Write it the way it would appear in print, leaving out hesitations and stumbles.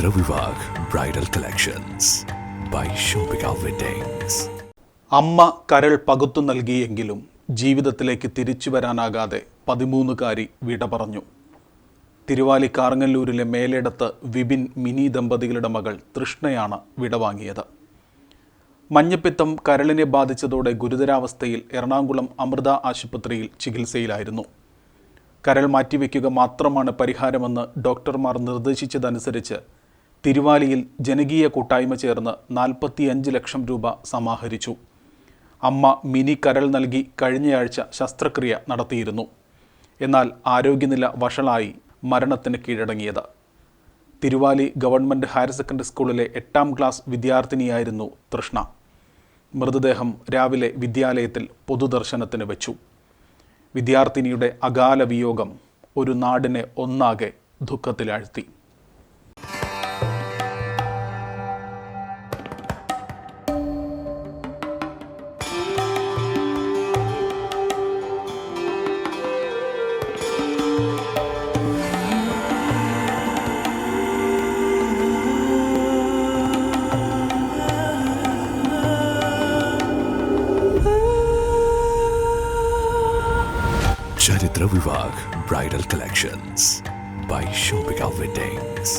ചരിത്ര Vivah bridal collections by Shoppika weddings. അമ്മ കരൾ പകുത്തു നൽകിയെങ്കിലും ജീവിതത്തിലേക്ക് തിരിച്ചു വരാനാകാതെ 13കാരി വിട പറഞ്ഞു. തിരുവാലി കാർങ്ങല്ലൂരിലെ മേലേടത്ത് വിപിൻ മിനി ദമ്പതികളുടെ മകൾ തൃഷ്ണയാണ് വിടവാങ്ങിയത്. മഞ്ഞപ്പിത്തം കരളിനെ ബാധിച്ചതോടെ ഗുരുതരാവസ്ഥയിൽ എറണാകുളം അമൃത ആശുപത്രിയിൽ ചികിത്സയിലായിരുന്നു. കരൾ മാറ്റിവെക്കുക മാത്രമാണ് പരിഹാരമെന്ന് ഡോക്ടർമാർ നിർദ്ദേശിച്ചതനുസരിച്ച് തിരുവാലിയിൽ ജനകീയ കൂട്ടായ്മ ചേർന്ന് 45 ലക്ഷം രൂപ സമാഹരിച്ചു. അമ്മ മിനി കരൾ നൽകി കഴിഞ്ഞയാഴ്ച ശസ്ത്രക്രിയ നടത്തിയിരുന്നു. എന്നാൽ ആരോഗ്യനില വഷളായി മരണത്തിന് കീഴടങ്ങിയത്. തിരുവാലി ഗവൺമെൻറ് ഹയർ സെക്കൻഡറി സ്കൂളിലെ 8ാം ക്ലാസ് വിദ്യാർത്ഥിനിയായിരുന്നു തൃഷ്ണ. മൃതദേഹം രാവിലെ വിദ്യാലയത്തിൽ പൊതുദർശനത്തിന് വെച്ചു. വിദ്യാർത്ഥിനിയുടെ അകാല വിയോഗം ഒരു നാടിനെ ഒന്നാകെ ദുഃഖത്തിലാഴ്ത്തി. Charithra Vivah bridal collections by Shoppika weddings.